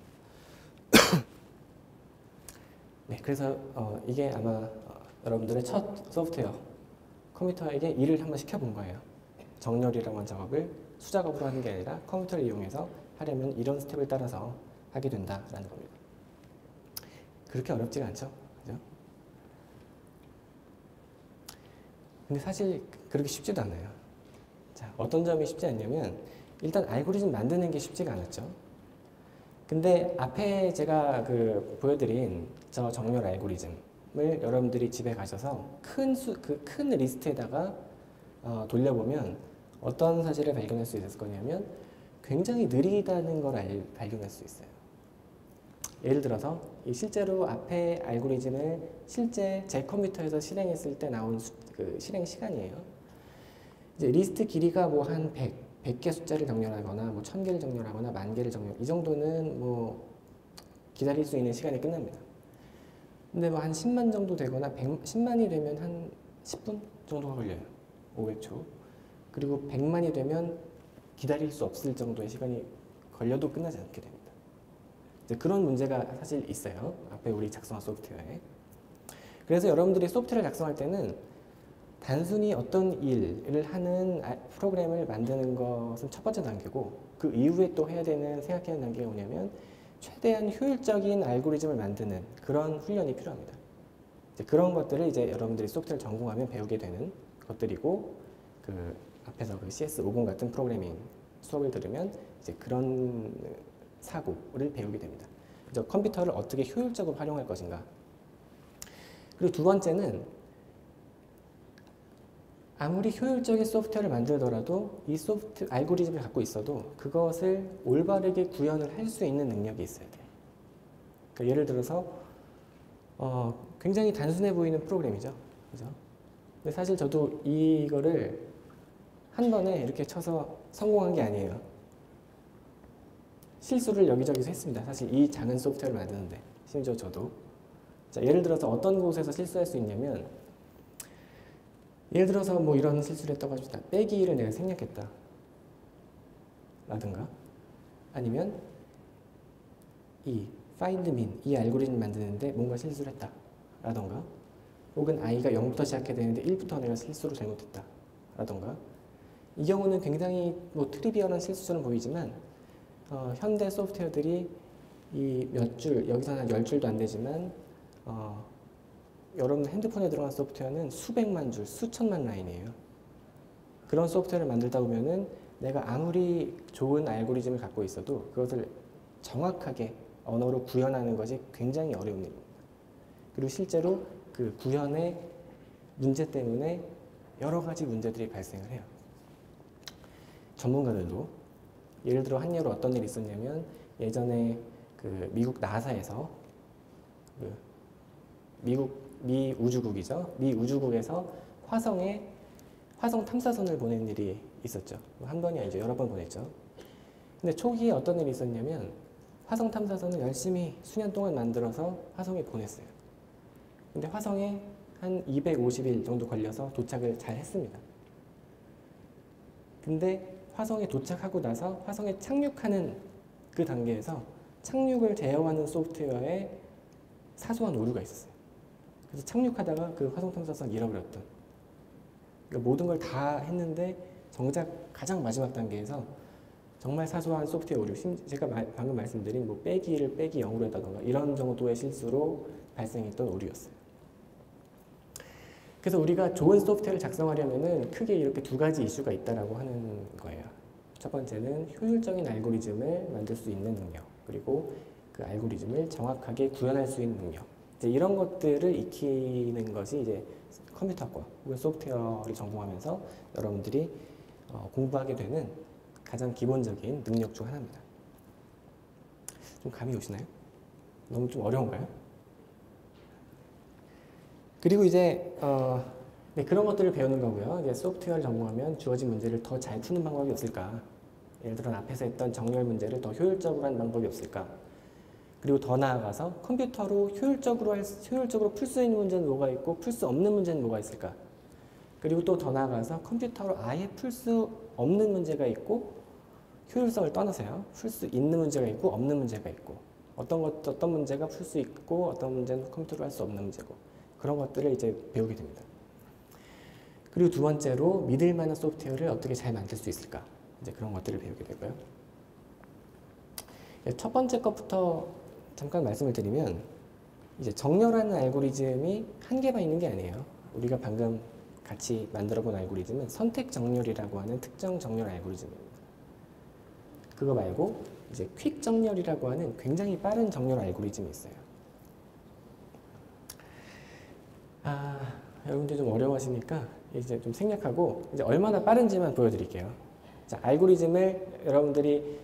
네, 그래서 이게 아마 여러분들의 첫 소프트웨어, 컴퓨터에게 일을 한번 시켜본 거예요. 정렬이라고 하는 작업을 수작업으로 하는 게 아니라 컴퓨터를 이용해서 하려면 이런 스텝을 따라서 하게 된다라는 겁니다. 그렇게 어렵지가 않죠. 그죠? 근데 사실 그렇게 쉽지도 않아요. 자, 어떤 점이 쉽지 않냐면 일단 알고리즘 만드는 게 쉽지가 않았죠. 근데 앞에 제가 보여드린 저 정렬 알고리즘을 여러분들이 집에 가셔서 큰 리스트에다가 돌려보면 어떤 사실을 발견할 수 있을 거냐면 굉장히 느리다는 걸 발견할 수 있어요. 예를 들어서 실제로 앞에 알고리즘을 실제 제 컴퓨터에서 실행했을 때 나온 실행 시간이에요. 이제 리스트 길이가 한 100개 숫자를 정렬하거나 1000개를 정렬하거나 10,000개를 이 정도는 기다릴 수 있는 시간이 끝납니다. 근데 한 10만 정도 되거나 10만이 되면 한 10분 정도가 걸려요. 500초. 그리고 100만이 되면 기다릴 수 없을 정도의 시간이 걸려도 끝나지 않게 됩니다. 이제 그런 문제가 사실 있어요. 앞에 우리 작성한 소프트웨어에. 그래서 여러분들이 소프트웨어를 작성할 때는 단순히 어떤 일을 하는 프로그램을 만드는 것은 첫 번째 단계고 그 이후에 또 생각해야 하는 단계가 뭐냐면 최대한 효율적인 알고리즘을 만드는 그런 훈련이 필요합니다. 이제 그런 것들을 이제 여러분들이 소프트웨어를 전공하면 배우게 되는 것들이고 앞에서 CS50 같은 프로그래밍 수업을 들으면 이제 그런 사고를 배우게 됩니다. 그래서 컴퓨터를 어떻게 효율적으로 활용할 것인가. 그리고 두 번째는 아무리 효율적인 소프트웨어를 만들더라도 이 알고리즘을 갖고 있어도 그것을 올바르게 구현을 할 수 있는 능력이 있어야 돼요. 그러니까 예를 들어서 굉장히 단순해 보이는 프로그램이죠. 그죠? 근데 사실 저도 이거를 한 번에 이렇게 쳐서 성공한 게 아니에요. 실수를 여기저기서 했습니다. 사실 이 작은 소프트웨어를 만드는데 심지어 저도. 자, 예를 들어서 어떤 곳에서 실수할 수 있냐면 예를 들어서 이런 실수를 했다고 합시다. 빼기를 내가 생략했다 라든가 아니면 이 find min 이 알고리즘 만드는데 뭔가 실수를 했다 라든가 혹은 i가 0부터 시작해야 되는데 1부터 내가 실수로 잘못했다 라든가 이 경우는 굉장히 트리비얼한 실수처럼 보이지만 현대 소프트웨어들이 이 몇 줄, 여기서는 한 10줄도 안 되지만 여러분 핸드폰에 들어간 소프트웨어는 수백만 줄, 수천만 라인이에요. 그런 소프트웨어를 만들다 보면은 내가 아무리 좋은 알고리즘을 갖고 있어도 그것을 정확하게 언어로 구현하는 것이 굉장히 어려운 일입니다. 그리고 실제로 그 구현의 문제 때문에 여러 가지 문제들이 발생을 해요. 전문가들도 예를 들어 한 예로 어떤 일이 있었냐면 예전에 그 미국 나사에서 미 우주국이죠. 미 우주국에서 화성에 화성 탐사선을 보낸 일이 있었죠. 한 번이 아니죠. 여러 번 보냈죠. 근데 초기에 어떤 일이 있었냐면 화성 탐사선을 열심히 수년 동안 만들어서 화성에 보냈어요. 근데 화성에 한 250일 정도 걸려서 도착을 잘 했습니다. 근데 화성에 도착하고 나서 화성에 착륙하는 그 단계에서 착륙을 제어하는 소프트웨어에 사소한 오류가 있었어요. 그래서 착륙하다가 그 화성 탐사선을 잃어버렸던. 그러니까 모든 걸 다 했는데 정작 가장 마지막 단계에서 정말 사소한 소프트웨어 오류, 제가 방금 말씀드린 뭐 빼기 1을 빼기 0으로 했다던가 이런 정도의 실수로 발생했던 오류였어요. 그래서 우리가 좋은 소프트웨어를 작성하려면은 크게 이렇게 두 가지 이슈가 있다라고 하는 거예요. 첫 번째는 효율적인 알고리즘을 만들 수 있는 능력, 그리고 그 알고리즘을 정확하게 구현할 수 있는 능력. 이제 이런 것들을 익히는 것이 이제 컴퓨터과 혹은 소프트웨어를 전공하면서 여러분들이 공부하게 되는 가장 기본적인 능력 중 하나입니다. 좀 감이 오시나요? 너무 좀 어려운가요? 그리고 이제 네, 그런 것들을 배우는 거고요. 이제 소프트웨어를 전공하면 주어진 문제를 더 잘 푸는 방법이 없을까? 예를 들어 앞에서 했던 정렬 문제를 더 효율적으로 하는 방법이 없을까? 그리고 더 나아가서 컴퓨터로 효율적으로 풀 수 있는 문제는 뭐가 있고 풀 수 없는 문제는 뭐가 있을까? 그리고 또 더 나아가서 컴퓨터로 아예 풀 수 없는 문제가 있고 효율성을 떠나서요. 풀 수 있는 문제가 있고 없는 문제가 있고 어떤 문제가 풀 수 있고 어떤 문제는 컴퓨터로 할 수 없는 문제고 그런 것들을 이제 배우게 됩니다. 그리고 두 번째로 믿을 만한 소프트웨어를 어떻게 잘 만들 수 있을까? 이제 그런 것들을 배우게 되고요. 첫 번째 것부터 잠깐 말씀을 드리면 이제 정렬하는 알고리즘이 한계만 있는 게 아니에요. 우리가 방금 같이 만들어 본 알고리즘은 선택 정렬이라고 하는 특정 정렬 알고리즘입니다. 그거 말고 이제 퀵 정렬이라고 하는 굉장히 빠른 정렬 알고리즘이 있어요. 여러분들 좀 어려워하시니까 이제 좀 생략하고 이제 얼마나 빠른지만 보여드릴게요. 자, 알고리즘을 여러분들이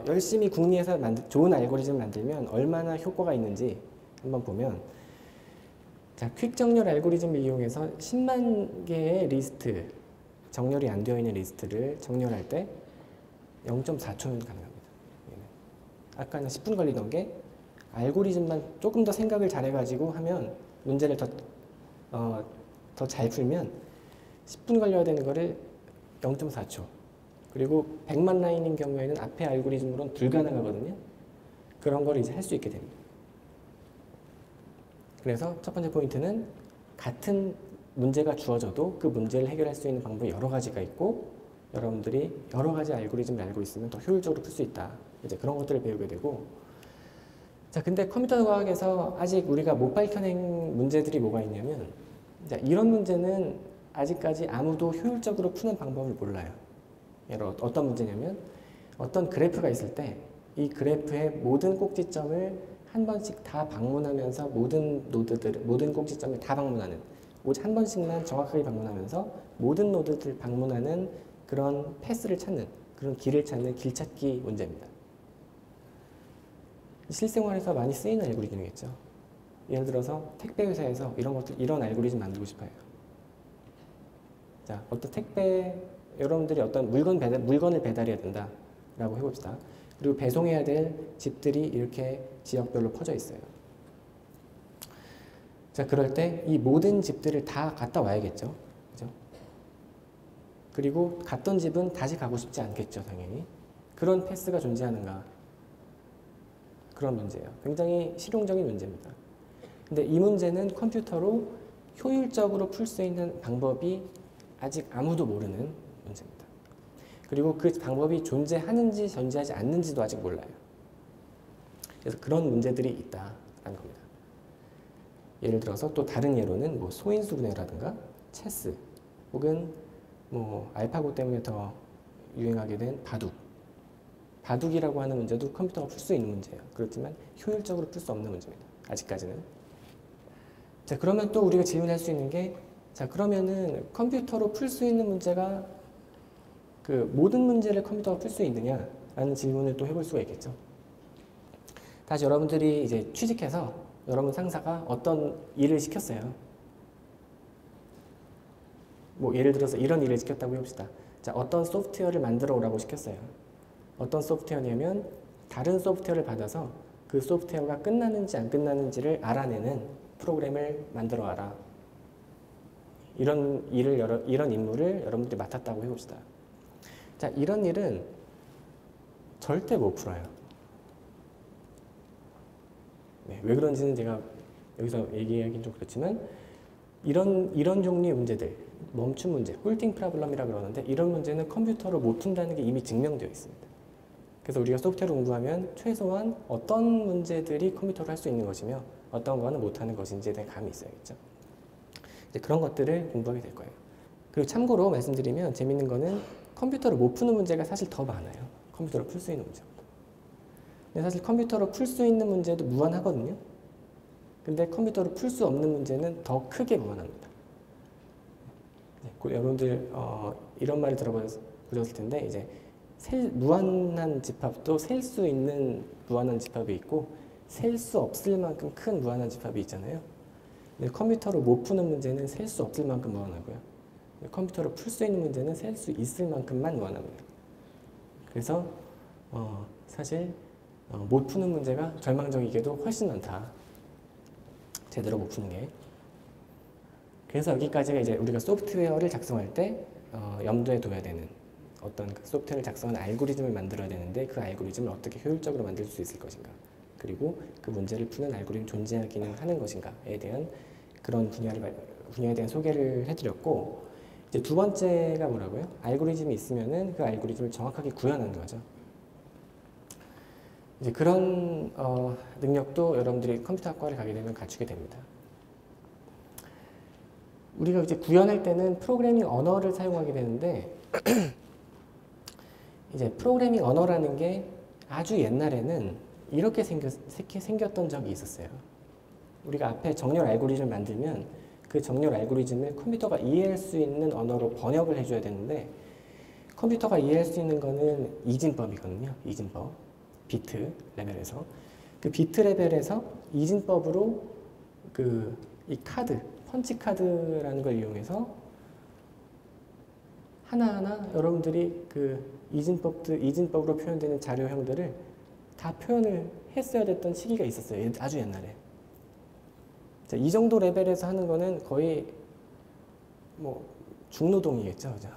열심히 궁리해서 좋은 알고리즘을 만들면 얼마나 효과가 있는지 한번 보면 자, 퀵 정렬 알고리즘을 이용해서 10만 개의 리스트, 정렬이 안 되어 있는 리스트를 정렬할 때 0.4초면 가능합니다. 아까는 10분 걸리던 게 알고리즘만 조금 더 생각을 잘해가지고 하면 문제를 더 잘 풀면 10분 걸려야 되는 거를 0.4초. 그리고 100만 라인인 경우에는 앞에 알고리즘으로는 불가능하거든요. 그런 걸 이제 할 수 있게 됩니다. 그래서 첫 번째 포인트는 같은 문제가 주어져도 그 문제를 해결할 수 있는 방법이 여러 가지가 있고 여러분들이 여러 가지 알고리즘을 알고 있으면 더 효율적으로 풀 수 있다. 이제 그런 것들을 배우게 되고 자, 근데 컴퓨터 과학에서 아직 우리가 못 밝혀낸 문제들이 뭐가 있냐면 자, 이런 문제는 아직까지 아무도 효율적으로 푸는 방법을 몰라요. 예를 들어 어떤 문제냐면 어떤 그래프가 있을 때 이 그래프의 모든 꼭지점을 한 번씩 다 방문하면서 모든 꼭지점을 다 방문하는 오직 한 번씩만 정확하게 방문하면서 모든 노드들을 방문하는 그런 패스를 찾는 그런 길을 찾는 길찾기 문제입니다. 실생활에서 많이 쓰이는 알고리즘이겠죠. 예를 들어서 택배 회사에서 이런 알고리즘 만들고 싶어요. 자, 여러분들이 어떤 물건을 배달해야 된다라고 해봅시다. 그리고 배송해야 될 집들이 이렇게 지역별로 퍼져 있어요. 자, 그럴 때 이 모든 집들을 다 갔다 와야겠죠. 그죠? 그리고 갔던 집은 다시 가고 싶지 않겠죠, 당연히. 그런 패스가 존재하는가? 그런 문제예요. 굉장히 실용적인 문제입니다. 근데 이 문제는 컴퓨터로 효율적으로 풀 수 있는 방법이 아직 아무도 모르는 문제입니다. 그리고 그 방법이 존재하는지 존재하지 않는지도 아직 몰라요. 그래서 그런 문제들이 있다라는 겁니다. 예를 들어서 또 다른 예로는 뭐 소인수 분해라든가 체스 혹은 뭐 알파고 때문에 더 유행하게 된 바둑. 바둑이라고 하는 문제도 컴퓨터가 풀 수 있는 문제예요. 그렇지만 효율적으로 풀 수 없는 문제입니다. 아직까지는. 자, 그러면 또 우리가 질문할 수 있는 게, 자, 그러면은 컴퓨터로 풀 수 있는 문제가 그 모든 문제를 컴퓨터가 풀 수 있느냐라는 질문을 또 해볼 수가 있겠죠. 다시 여러분들이 이제 취직해서 여러분 상사가 어떤 일을 시켰어요. 뭐 예를 들어서 이런 일을 시켰다고 해봅시다. 자, 어떤 소프트웨어를 만들어 오라고 시켰어요. 어떤 소프트웨어냐면 다른 소프트웨어를 받아서 그 소프트웨어가 끝나는지 안 끝나는지를 알아내는 프로그램을 만들어 와라. 이런 임무를 여러분들이 맡았다고 해봅시다. 자, 이런 일은 절대 못 풀어요. 네, 왜 그런지는 제가 여기서 얘기하기는 좀 그렇지만 이런 종류의 문제들, 멈춤 문제, 홀팅 프로블럼이라고 그러는데 이런 문제는 컴퓨터로 못 푼다는 게 이미 증명되어 있습니다. 그래서 우리가 소프트웨어를 공부하면 최소한 어떤 문제들이 컴퓨터로 할 수 있는 것이며 어떤 거는 못하는 것인지에 대한 감이 있어야겠죠. 이제 그런 것들을 공부하게 될 거예요. 그리고 참고로 말씀드리면 재밌는 거는 컴퓨터로 못 푸는 문제가 사실 더 많아요. 컴퓨터로 풀 수 있는 문제보다. 근데 사실 컴퓨터로 풀 수 있는 문제도 무한하거든요. 근데 컴퓨터로 풀 수 없는 문제는 더 크게 무한합니다. 네, 여러분들 이런 말을 들어보셨을 텐데 이제 무한한 집합도 셀 수 있는 무한한 집합이 있고 셀 수 없을 만큼 큰 무한한 집합이 있잖아요. 근데 컴퓨터로 못 푸는 문제는 셀 수 없을 만큼 무한하고요. 컴퓨터로 풀 수 있는 문제는 셀 수 있을 만큼만 무한합니다. 그래서 사실 못 푸는 문제가 절망적이게도 훨씬 많다. 제대로 못 푸는 게. 그래서 여기까지가 이제 우리가 소프트웨어를 작성할 때 염두에 둬야 되는 어떤 그 소프트웨어를 작성하는 알고리즘을 만들어야 되는데 그 알고리즘을 어떻게 효율적으로 만들 수 있을 것인가. 그리고 그 문제를 푸는 알고리즘이 존재하기는 하는 것인가에 대한 그런 분야에 대한 소개를 해드렸고, 이제 두 번째가 뭐라고요? 알고리즘이 있으면은 그 알고리즘을 정확하게 구현하는 거죠. 이제 그런 능력도 여러분들이 컴퓨터학과를 가게 되면 갖추게 됩니다. 우리가 이제 구현할 때는 프로그래밍 언어를 사용하게 되는데 이제 프로그래밍 언어라는 게 아주 옛날에는 이렇게 생겼던 적이 있었어요. 우리가 앞에 정렬 알고리즘을 만들면 그 정렬 알고리즘을 컴퓨터가 이해할 수 있는 언어로 번역을 해줘야 되는데 컴퓨터가 이해할 수 있는 거는 이진법이거든요. 이진법. 비트 레벨에서. 그 비트 레벨에서 이진법으로 이 카드, 펀치 카드라는 걸 이용해서 하나하나 여러분들이 그 이진법으로 표현되는 자료형들을 다 표현을 했어야 됐던 시기가 있었어요. 아주 옛날에. 자, 이 정도 레벨에서 하는 거는 거의 뭐 중노동이겠죠. 그죠?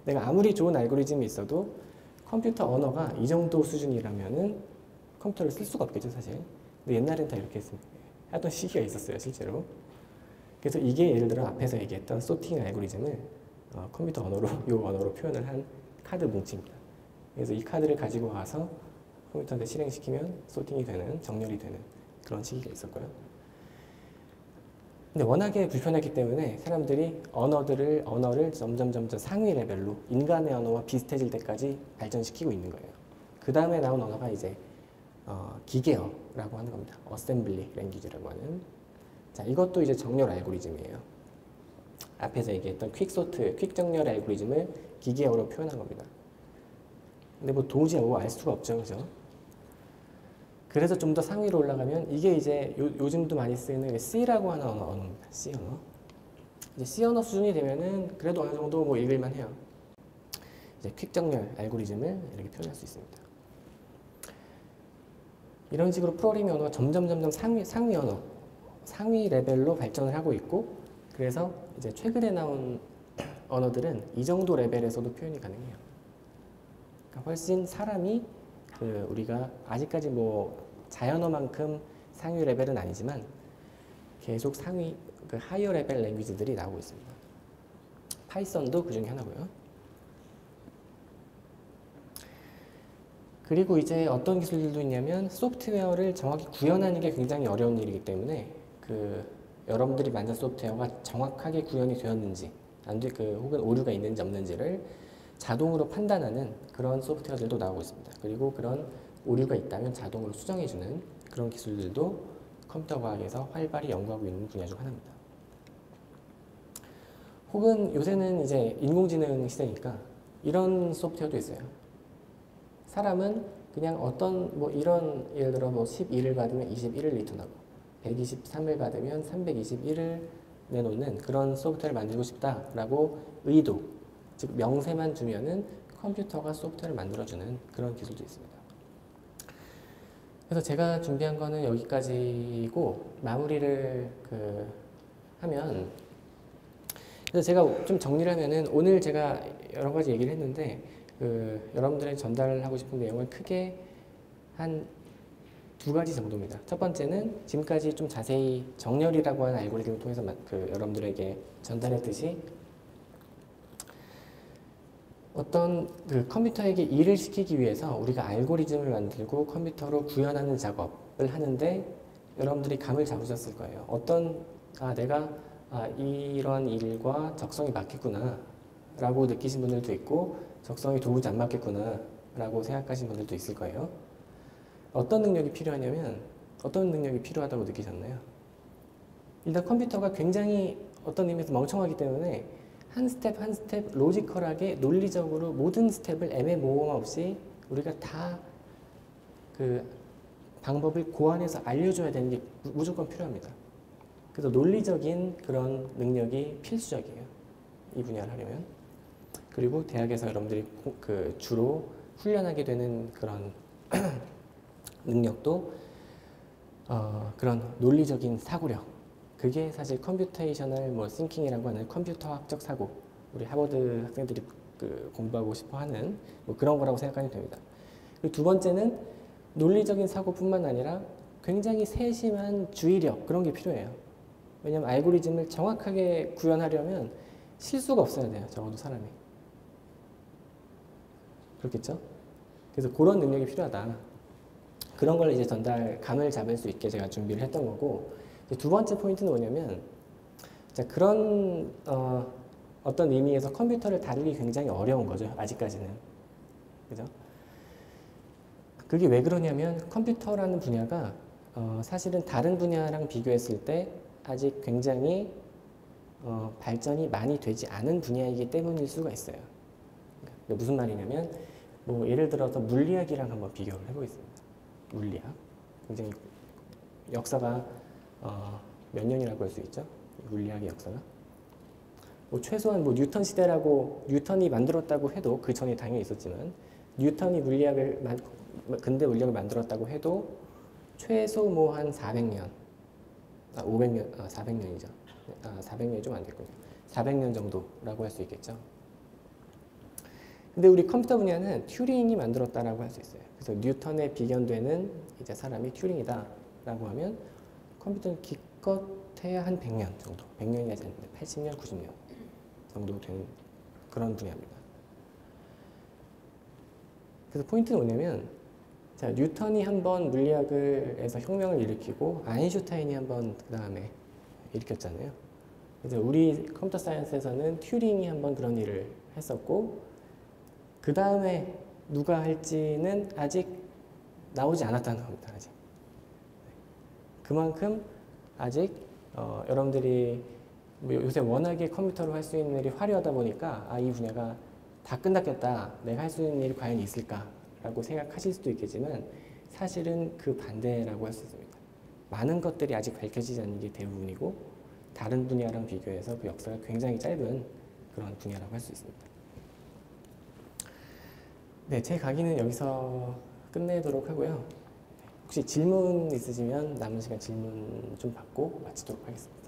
내가 아무리 좋은 알고리즘이 있어도 컴퓨터 언어가 이 정도 수준이라면은 컴퓨터를 쓸 수가 없겠죠, 사실. 근데 옛날엔 다 이렇게 하던 시기가 있었어요, 실제로. 그래서 이게 예를 들어 앞에서 얘기했던 소팅 알고리즘을 컴퓨터 언어로, 이 언어로 표현을 한 카드 뭉치입니다. 그래서 이 카드를 가지고 가서 컴퓨터한테 실행시키면 소팅이 되는, 정렬이 되는 그런 시기가 있었고요. 근데 워낙에 불편했기 때문에 사람들이 언어를 점점 상위 레벨로 인간의 언어와 비슷해질 때까지 발전시키고 있는 거예요. 그 다음에 나온 언어가 이제 기계어라고 하는 겁니다. 어셈블리 랭귀지라고 하는. 자, 이것도 이제 정렬 알고리즘이에요. 앞에서 얘기했던 퀵 정렬 알고리즘을 기계어로 표현한 겁니다. 근데 뭐 도무지 알 수가 없죠, 그죠? 그래서 좀 더 상위로 올라가면 이게 이제 요즘도 많이 쓰이는 C라고 하는 언어입니다. C 언어. 이제 C 언어 수준이 되면은 그래도 어느 정도 뭐 읽을만 해요. 이제 퀵 정렬 알고리즘을 이렇게 표현할 수 있습니다. 이런 식으로 프로그래밍 언어가 점점 상위 언어, 상위 레벨로 발전을 하고 있고, 그래서 이제 최근에 나온 언어들은 이 정도 레벨에서도 표현이 가능해요. 그러니까 훨씬 사람이 우리가 아직까지 뭐 자연어만큼 상위 레벨은 아니지만 계속 하이어 레벨 랭귀지들이 나오고 있습니다. 파이썬도 그 중에 하나고요. 그리고 이제 어떤 기술들도 있냐면 소프트웨어를 정확히 구현하는 게 굉장히 어려운 일이기 때문에 여러분들이 만든 소프트웨어가 정확하게 구현이 되었는지 혹은 오류가 있는지 없는지를 자동으로 판단하는 그런 소프트웨어들도 나오고 있습니다. 그리고 그런 오류가 있다면 자동으로 수정해주는 그런 기술들도 컴퓨터 과학에서 활발히 연구하고 있는 분야 중 하나입니다. 혹은 요새는 이제 인공지능 시대니까 이런 소프트웨어도 있어요. 사람은 그냥 이런 예를 들어 12를 받으면 21을 리턴하고 123을 받으면 321을 내놓는 그런 소프트웨어를 만들고 싶다라고 의도, 즉 명세만 주면은 컴퓨터가 소프트웨어를 만들어주는 그런 기술도 있습니다. 그래서 제가 준비한 거는 여기까지고 마무리를 하면, 그래서 제가 좀 정리를 하면은 오늘 제가 여러 가지 얘기를 했는데 여러분들에게 전달하고 싶은 내용은 크게 한 두 가지 정도입니다. 첫 번째는 지금까지 좀 자세히 정렬이라고 하는 알고리즘을 통해서 여러분들에게 전달했듯이 어떤 컴퓨터에게 일을 시키기 위해서 우리가 알고리즘을 만들고 컴퓨터로 구현하는 작업을 하는데 여러분들이 감을 잡으셨을 거예요. 내가 이런 일과 적성이 맞겠구나 라고 느끼신 분들도 있고 적성이 도무지 안 맞겠구나 라고 생각하신 분들도 있을 거예요. 어떤 능력이 필요하냐면 어떤 능력이 필요하다고 느끼셨나요? 일단 컴퓨터가 굉장히 어떤 의미에서 멍청하기 때문에 한 스텝 한 스텝 로지컬하게 논리적으로 모든 스텝을 애매모호함 없이 우리가 다 방법을 고안해서 알려줘야 되는 게 무조건 필요합니다. 그래서 논리적인 그런 능력이 필수적이에요. 이 분야를 하려면. 그리고 대학에서 여러분들이 주로 훈련하게 되는 그런 능력도 그런 논리적인 사고력, 그게 사실 컴퓨테이셔널 싱킹이라고 하는 컴퓨터학적 사고, 우리 하버드 학생들이 공부하고 싶어 하는 그런 거라고 생각하면 됩니다. 그리고 두 번째는 논리적인 사고뿐만 아니라 굉장히 세심한 주의력, 그런 게 필요해요. 왜냐하면 알고리즘을 정확하게 구현하려면 실수가 없어야 돼요. 적어도 사람이. 그렇겠죠? 그래서 그런 능력이 필요하다. 그런 걸 이제 감을 잡을 수 있게 제가 준비를 했던 거고, 두 번째 포인트는 뭐냐면, 그런 어떤 의미에서 컴퓨터를 다루기 굉장히 어려운 거죠. 아직까지는. 그죠? 그게 왜 그러냐면 컴퓨터라는 분야가 사실은 다른 분야랑 비교했을 때 아직 굉장히 발전이 많이 되지 않은 분야이기 때문일 수가 있어요. 그러니까 무슨 말이냐면 예를 들어서 물리학이랑 한번 비교를 해보겠습니다. 물리학. 굉장히 역사가 몇 년이라고 할 수 있죠? 물리학의 역사가. 최소한 뉴턴 시대라고 뉴턴이 만들었다고 해도 그 전에 당연히 있었지만 뉴턴이 근대 물리학을 만들었다고 해도 최소 한 400년, 500년, 400년이죠. 400년이 좀 안 됐군요. 400년 정도라고 할 수 있겠죠. 근데 우리 컴퓨터 분야는 튜링이 만들었다라고 할 수 있어요. 그래서 뉴턴에 비견되는 이제 사람이 튜링이다라고 하면 컴퓨터는 기껏해야 한 100년 정도, 100년이 하지 않는데 80년, 90년 정도 되는 그런 분야입니다. 그래서 포인트는 뭐냐면, 뉴턴이 한번 물리학에서 혁명을 일으키고 아인슈타인이 한번 그 다음에 일으켰잖아요. 그래서 우리 컴퓨터 사이언스에서는 튜링이 한번 그런 일을 했었고, 그 다음에 누가 할지는 아직 나오지 않았다는 겁니다. 아직. 그만큼 아직 여러분들이 요새 워낙에 컴퓨터로 할 수 있는 일이 화려하다 보니까 이 분야가 다 끝났겠다, 내가 할 수 있는 일이 과연 있을까 라고 생각하실 수도 있겠지만 사실은 그 반대라고 할 수 있습니다. 많은 것들이 아직 밝혀지지 않는 게 대부분이고 다른 분야랑 비교해서 그 역사가 굉장히 짧은 그런 분야라고 할 수 있습니다. 네, 제 강의는 여기서 끝내도록 하고요. 혹시 질문 있으시면 남은 시간 질문 좀 받고 마치도록 하겠습니다.